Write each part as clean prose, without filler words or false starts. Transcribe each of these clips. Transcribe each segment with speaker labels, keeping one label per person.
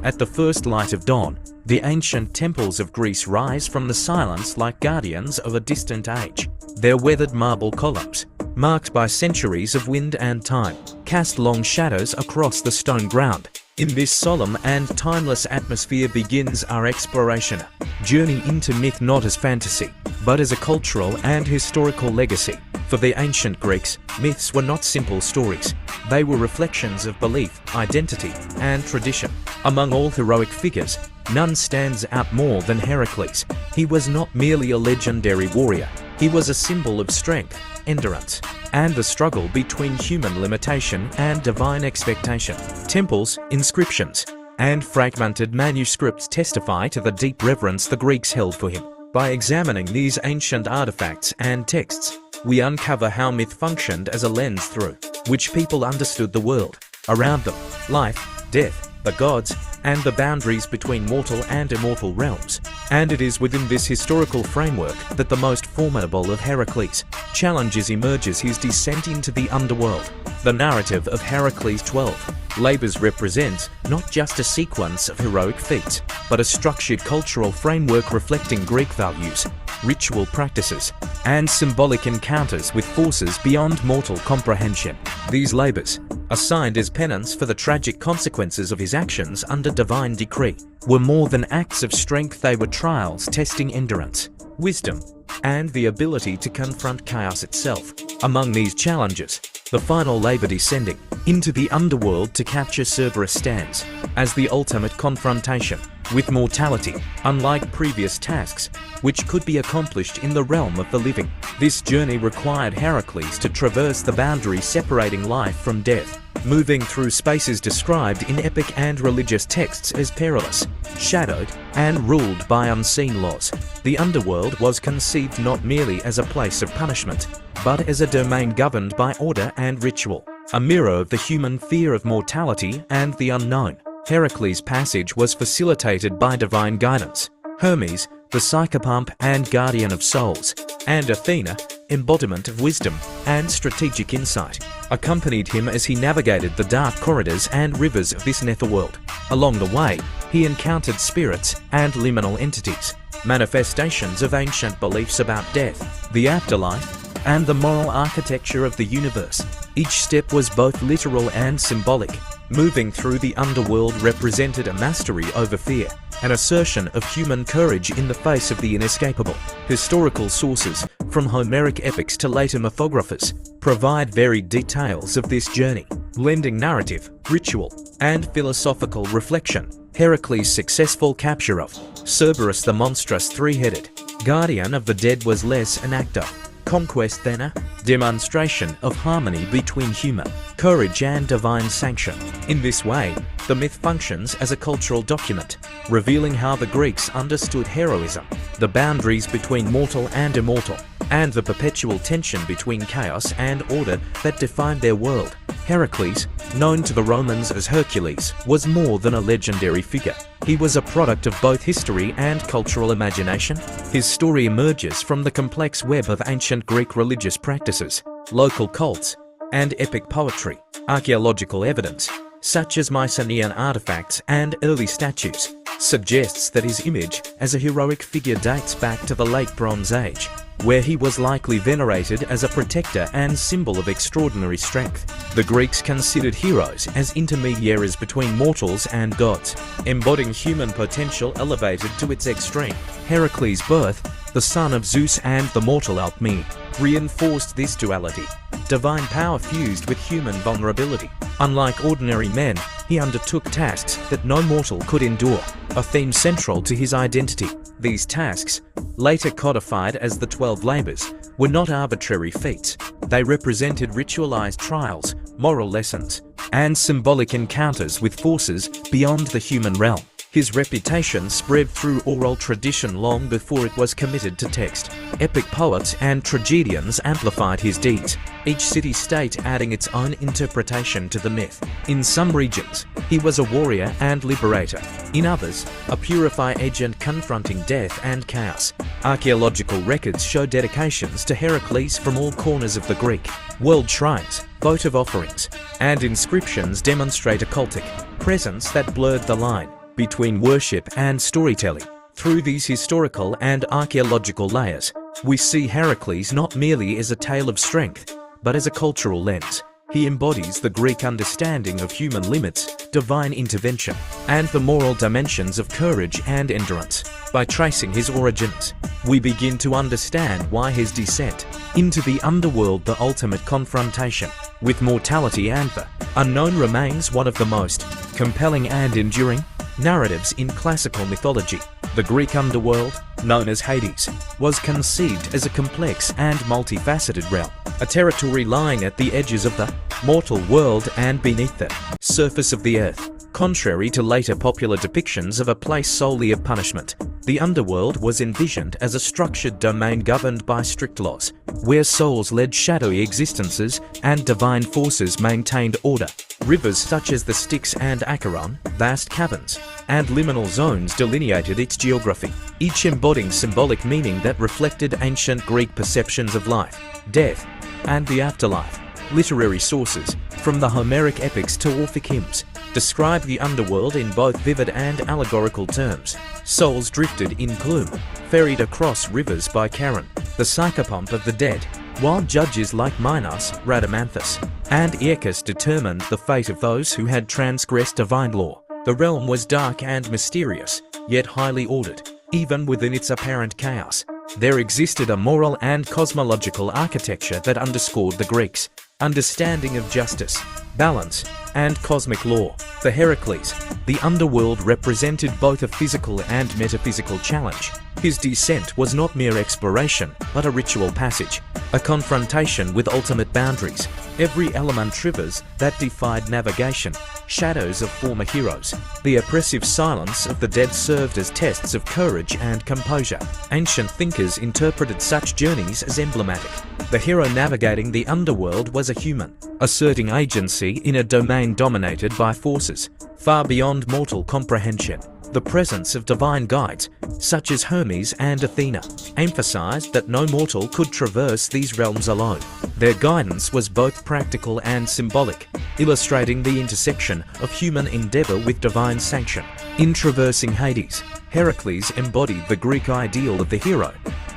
Speaker 1: At the first light of dawn, the ancient temples of Greece rise from the silence like guardians of a distant age. Their weathered marble columns, marked by centuries of wind and time, cast long shadows across the stone ground. In this solemn and timeless atmosphere begins our exploration, journey into myth not as fantasy, but as a cultural and historical legacy. For the ancient Greeks, myths were not simple stories. They were reflections of belief, identity, and tradition. Among all heroic figures, none stands out more than Heracles. He was not merely a legendary warrior. He was a symbol of strength, endurance, and the struggle between human limitation and divine expectation. Temples, inscriptions, and fragmented manuscripts testify to the deep reverence the Greeks held for him. By examining these ancient artifacts and texts, we uncover how myth functioned as a lens through which people understood the world around them, life, death, the gods, and the boundaries between mortal and immortal realms. And it is within this historical framework that the most formidable of Heracles' challenges emerges: his descent into the underworld. The narrative of Heracles' 12th labors represents not just a sequence of heroic feats, but a structured cultural framework reflecting Greek values, ritual practices, and symbolic encounters with forces beyond mortal comprehension. These labors, assigned as penance for the tragic consequences of his actions under divine decree, were more than acts of strength. They were trials testing endurance, wisdom, and the ability to confront chaos itself. Among these challenges, the final labor descending into the underworld to capture Cerberus stands as the ultimate confrontation with mortality, unlike previous tasks, which could be accomplished in the realm of the living. This journey required Heracles to traverse the boundary separating life from death, moving through spaces described in epic and religious texts as perilous, shadowed, and ruled by unseen laws. The underworld was conceived not merely as a place of punishment, but as a domain governed by order and ritual, a mirror of the human fear of mortality and the unknown. Heracles' passage was facilitated by divine guidance. Hermes, the psychopomp and guardian of souls, and Athena, embodiment of wisdom and strategic insight, accompanied him as he navigated the dark corridors and rivers of this netherworld. Along the way, he encountered spirits and liminal entities, manifestations of ancient beliefs about death, the afterlife, and the moral architecture of the universe. Each step was both literal and symbolic. Moving through the underworld represented a mastery over fear, an assertion of human courage in the face of the inescapable. Historical sources, from Homeric epics to later mythographers, provide varied details of this journey, blending narrative, ritual, and philosophical reflection. Heracles' successful capture of Cerberus, the monstrous three-headed guardian of the dead, was less an act of conquest than a demonstration of harmony between human courage and divine sanction. In this way, the myth functions as a cultural document, revealing how the Greeks understood heroism, the boundaries between mortal and immortal, and the perpetual tension between chaos and order that defined their world. Heracles, known to the Romans as Hercules, was more than a legendary figure. He was a product of both history and cultural imagination. His story emerges from the complex web of ancient Greek religious practices, local cults, and epic poetry. Archaeological evidence, such as Mycenaean artifacts and early statues, suggests that his image as a heroic figure dates back to the late Bronze Age, where he was likely venerated as a protector and symbol of extraordinary strength. The Greeks considered heroes as intermediaries between mortals and gods, embodying human potential elevated to its extreme. Heracles' birth, the son of Zeus and the mortal Alcmene, reinforced this duality. Divine power fused with human vulnerability. Unlike ordinary men, he undertook tasks that no mortal could endure, a theme central to his identity. These tasks, later codified as the 12 labors, were not arbitrary feats. They represented ritualized trials, moral lessons, and symbolic encounters with forces beyond the human realm. His reputation spread through oral tradition long before it was committed to text. Epic poets and tragedians amplified his deeds, each city-state adding its own interpretation to the myth. In some regions, he was a warrior and liberator. In others, a purified agent confronting death and chaos. Archaeological records show dedications to Heracles from all corners of the Greek world. Shrines, votive offerings, and inscriptions demonstrate a cultic presence that blurred the line between worship and storytelling. Through these historical and archaeological layers, we see Heracles not merely as a tale of strength, but as a cultural lens. He embodies the Greek understanding of human limits, divine intervention, and the moral dimensions of courage and endurance. By tracing his origins, we begin to understand why his descent into the underworld, the ultimate confrontation with mortality and the unknown, remains one of the most compelling and enduring narratives in classical mythology. The Greek underworld, known as Hades, was conceived as a complex and multifaceted realm, a territory lying at the edges of the mortal world and beneath the surface of the earth. Contrary to later popular depictions of a place solely of punishment, the underworld was envisioned as a structured domain governed by strict laws, where souls led shadowy existences and divine forces maintained order. Rivers such as the Styx and Acheron, vast caverns, and liminal zones delineated its geography, each embodying symbolic meaning that reflected ancient Greek perceptions of life, death, and the afterlife. Literary sources, from the Homeric epics to Orphic hymns, describe the underworld in both vivid and allegorical terms. Souls drifted in gloom, ferried across rivers by Charon, the psychopomp of the dead, while judges like Minos, Rhadamanthus, and Aeacus determined the fate of those who had transgressed divine law. The realm was dark and mysterious, yet highly ordered. Even within its apparent chaos, there existed a moral and cosmological architecture that underscored the Greeks' understanding of justice, balance, and cosmic law. For Heracles, the underworld represented both a physical and metaphysical challenge. His descent was not mere exploration, but a ritual passage, a confrontation with ultimate boundaries. Every element rivers that defied navigation, shadows of former heroes. The oppressive silence of the dead served as tests of courage and composure. Ancient thinkers interpreted such journeys as emblematic. The hero navigating the underworld was a human, asserting agency in a domain dominated by forces far beyond mortal comprehension. The presence of divine guides, such as Hermes and Athena, emphasized that no mortal could traverse these realms alone. Their guidance was both practical and symbolic, illustrating the intersection of human endeavor with divine sanction. In traversing Hades, Heracles embodied the Greek ideal of the hero,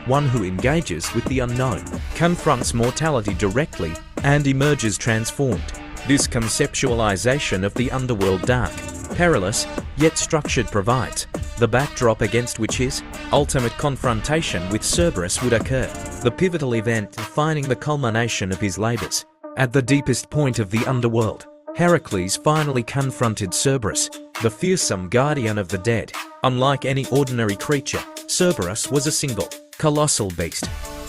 Speaker 1: one who engages with the unknown, confronts mortality directly, and emerges transformed. This conceptualization of the underworld, dark, perilous, yet structured, provides the backdrop against which his ultimate confrontation with Cerberus would occur, the pivotal event defining the culmination of his labors. At the deepest point of the underworld, Heracles finally confronted Cerberus, the fearsome guardian of the dead. Unlike any ordinary creature, Cerberus was a single, colossal beast,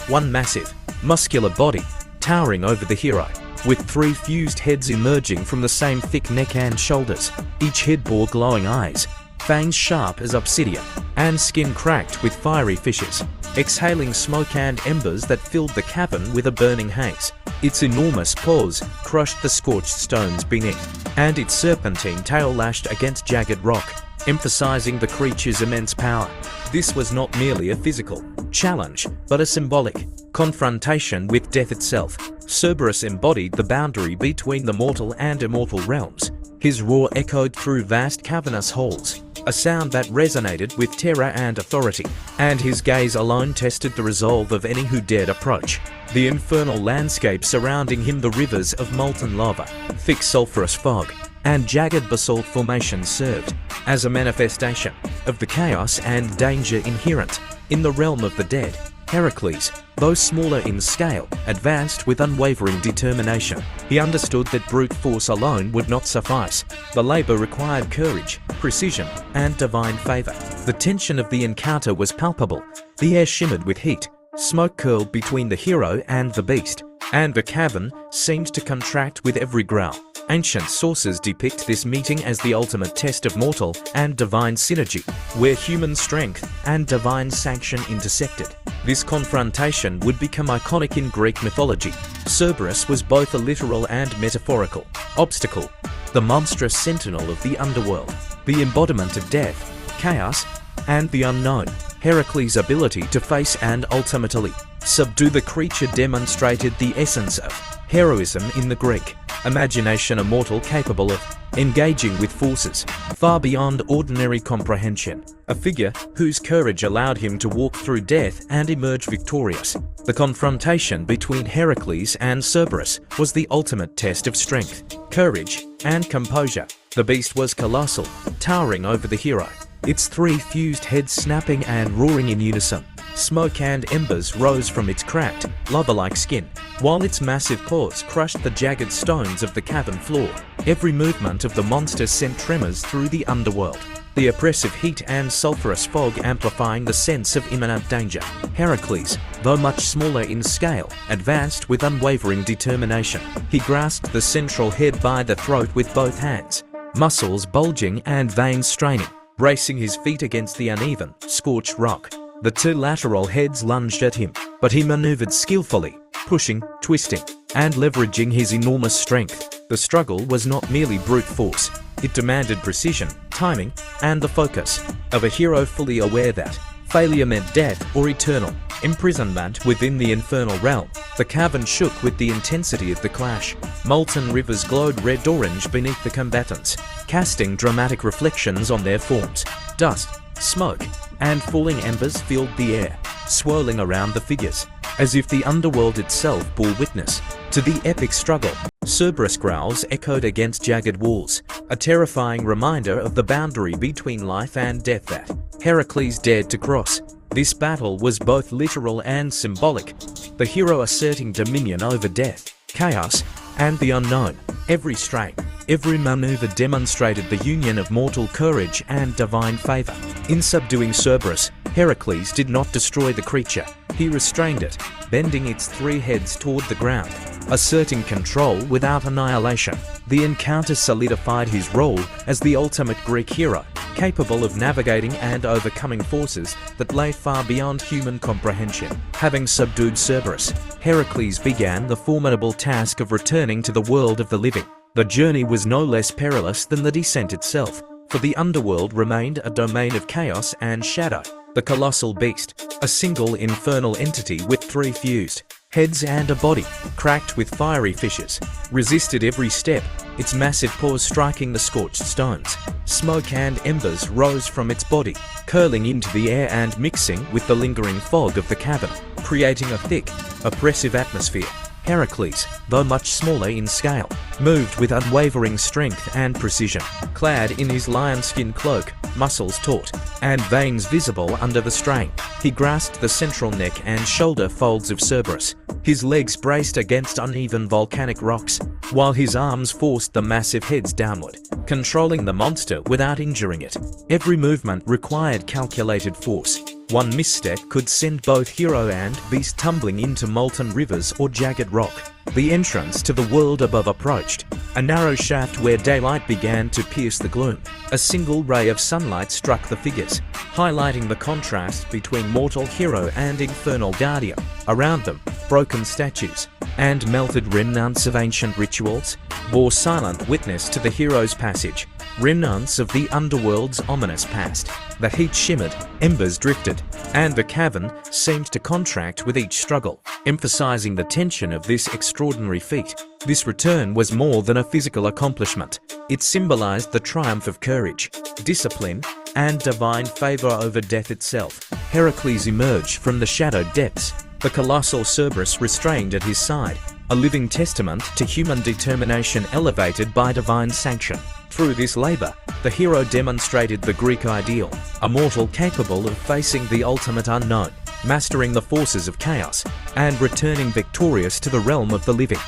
Speaker 1: one massive, muscular body towering over the hero, with three fused heads emerging from the same thick neck and shoulders. Each head bore glowing eyes, fangs sharp as obsidian, and skin cracked with fiery fissures, exhaling smoke and embers that filled the cavern with a burning haze. Its enormous paws crushed the scorched stones beneath, and its serpentine tail lashed against jagged rock, emphasizing the creature's immense power. This was not merely a physical challenge, but a symbolic confrontation with death itself. Cerberus embodied the boundary between the mortal and immortal realms. His roar echoed through vast cavernous halls, a sound that resonated with terror and authority, and his gaze alone tested the resolve of any who dared approach. The infernal landscape surrounding him, the rivers of molten lava, thick sulphurous fog, and jagged basalt formations served as a manifestation of the chaos and danger inherent in the realm of the dead. Heracles, though smaller in scale, advanced with unwavering determination. He understood that brute force alone would not suffice. The labor required courage, precision, and divine favor. The tension of the encounter was palpable. The air shimmered with heat, smoke curled between the hero and the beast, and the cavern seemed to contract with every growl. Ancient sources depict this meeting as the ultimate test of mortal and divine synergy, where human strength and divine sanction intersected. This confrontation would become iconic in Greek mythology. Cerberus was both a literal and metaphorical obstacle, the monstrous sentinel of the underworld, the embodiment of death, chaos, and the unknown. Heracles' ability to face and ultimately Subdue the creature demonstrated the essence of heroism in the Greek imagination, a mortal capable of engaging with forces far beyond ordinary comprehension, a figure whose courage allowed him to walk through death and emerge victorious. The confrontation between Heracles and Cerberus was the ultimate test of strength, courage, and composure. The beast was colossal, towering over the hero, its three fused heads snapping and roaring in unison. Smoke and embers rose from its cracked, lava-like skin, while its massive paws crushed the jagged stones of the cavern floor. Every movement of the monster sent tremors through the underworld, the oppressive heat and sulphurous fog amplifying the sense of imminent danger. Heracles, though much smaller in scale, advanced with unwavering determination. He grasped the central head by the throat with both hands, muscles bulging and veins straining, bracing his feet against the uneven, scorched rock. The two lateral heads lunged at him, but he maneuvered skillfully, pushing, twisting, and leveraging his enormous strength. The struggle was not merely brute force. It demanded precision, timing, and the focus of a hero fully aware that failure meant death or eternal imprisonment within the infernal realm. The cavern shook with the intensity of the clash. Molten rivers glowed red-orange beneath the combatants, casting dramatic reflections on their forms. Dust, smoke, and falling embers filled the air, swirling around the figures, as if the underworld itself bore witness to the epic struggle. Cerberus growls echoed against jagged walls, a terrifying reminder of the boundary between life and death that Heracles dared to cross. This battle was both literal and symbolic, the hero asserting dominion over death, chaos, and the unknown. Every strain, every maneuver demonstrated the union of mortal courage and divine favor. In subduing Cerberus, Heracles did not destroy the creature. He restrained it, bending its three heads toward the ground, asserting control without annihilation. The encounter solidified his role as the ultimate Greek hero, capable of navigating and overcoming forces that lay far beyond human comprehension. Having subdued Cerberus, Heracles began the formidable task of returning to the world of the living. The journey was no less perilous than the descent itself, for the underworld remained a domain of chaos and shadow. The colossal beast, a single infernal entity with three fused heads and a body cracked with fiery fissures, resisted every step, its massive paws striking the scorched stones. Smoke and embers rose from its body, curling into the air and mixing with the lingering fog of the cavern, creating a thick, oppressive atmosphere. Heracles, though much smaller in scale, moved with unwavering strength and precision. Clad in his lion-skin cloak, muscles taut, and veins visible under the strain, he grasped the central neck and shoulder folds of Cerberus. His legs braced against uneven volcanic rocks, while his arms forced the massive heads downward, controlling the monster without injuring it. Every movement required calculated force. One misstep could send both hero and beast tumbling into molten rivers or jagged rock. The entrance to the world above approached, a narrow shaft where daylight began to pierce the gloom. A single ray of sunlight struck the figures, highlighting the contrast between mortal hero and infernal guardian. Around them, broken statues and melted remnants of ancient rituals bore silent witness to the hero's passage, remnants of the underworld's ominous past. The heat shimmered, embers drifted, and the cavern seemed to contract with each struggle, emphasizing the tension of this extraordinary feat. This return was more than a physical accomplishment. It symbolized the triumph of courage, discipline, and divine favor over death itself. Heracles emerged from the shadowed depths, the colossal Cerberus restrained at his side, a living testament to human determination elevated by divine sanction. Through this labor, the hero demonstrated the Greek ideal, a mortal capable of facing the ultimate unknown, mastering the forces of chaos, and returning victorious to the realm of the living.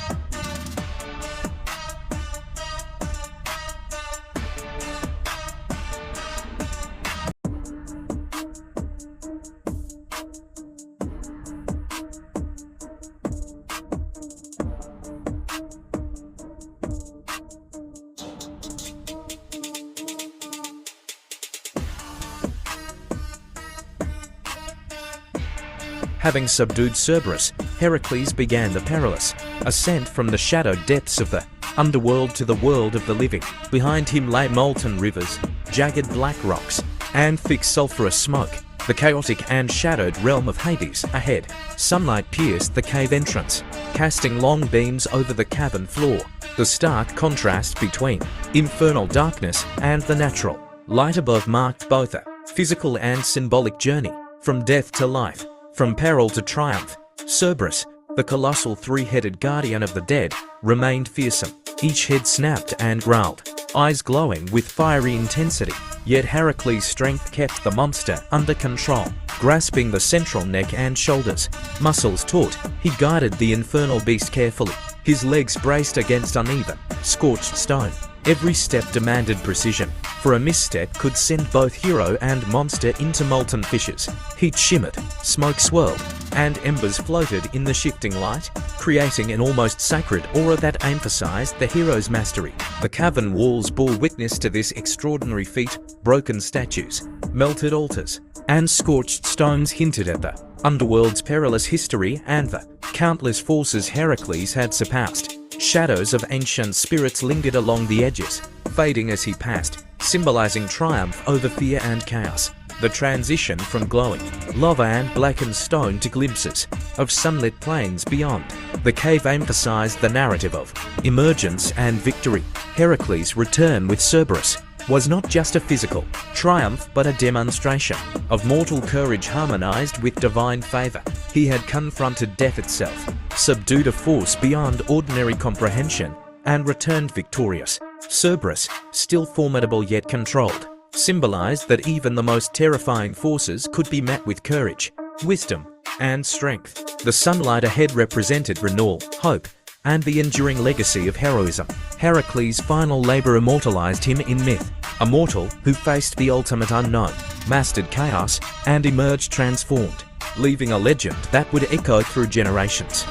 Speaker 1: Having subdued Cerberus, Heracles began the perilous ascent from the shadowed depths of the underworld to the world of the living. Behind him lay molten rivers, jagged black rocks, and thick sulphurous smoke. the chaotic and shadowed realm of Hades ahead. Sunlight pierced the cave entrance, casting long beams over the cavern floor, the stark contrast between infernal darkness and the natural light above marked both a physical and symbolic journey, from death to life, from peril to triumph. Cerberus, the colossal three-headed guardian of the dead, remained fearsome. Each head snapped and growled, eyes glowing with fiery intensity. Yet Heracles' strength kept the monster under control. Grasping the central neck and shoulders, muscles taut, he guided the infernal beast carefully. His legs braced against uneven, scorched stone. Every step demanded precision, for a misstep could send both hero and monster into molten fissures. Heat shimmered, smoke swirled, and embers floated in the shifting light, creating an almost sacred aura that emphasized the hero's mastery. The cavern walls bore witness to this extraordinary feat. Broken statues, melted altars, and scorched stones hinted at the Underworld's perilous history and the countless forces Heracles had surpassed. Shadows of ancient spirits lingered along the edges, fading as he passed, symbolizing triumph over fear and chaos. The transition from glowing lava and blackened stone to glimpses of sunlit plains beyond the cave emphasized the narrative of emergence and victory. Heracles' return with Cerberus was not just a physical triumph but a demonstration of mortal courage harmonized with divine favor. He had confronted death itself, subdued a force beyond ordinary comprehension, and returned victorious. Cerberus, still formidable yet controlled, symbolized that even the most terrifying forces could be met with courage, wisdom, and strength. The sunlight ahead represented renewal, hope, and the enduring legacy of heroism. Heracles' final labor immortalized him in myth, a mortal who faced the ultimate unknown, mastered chaos, and emerged transformed, leaving a legend that would echo through generations.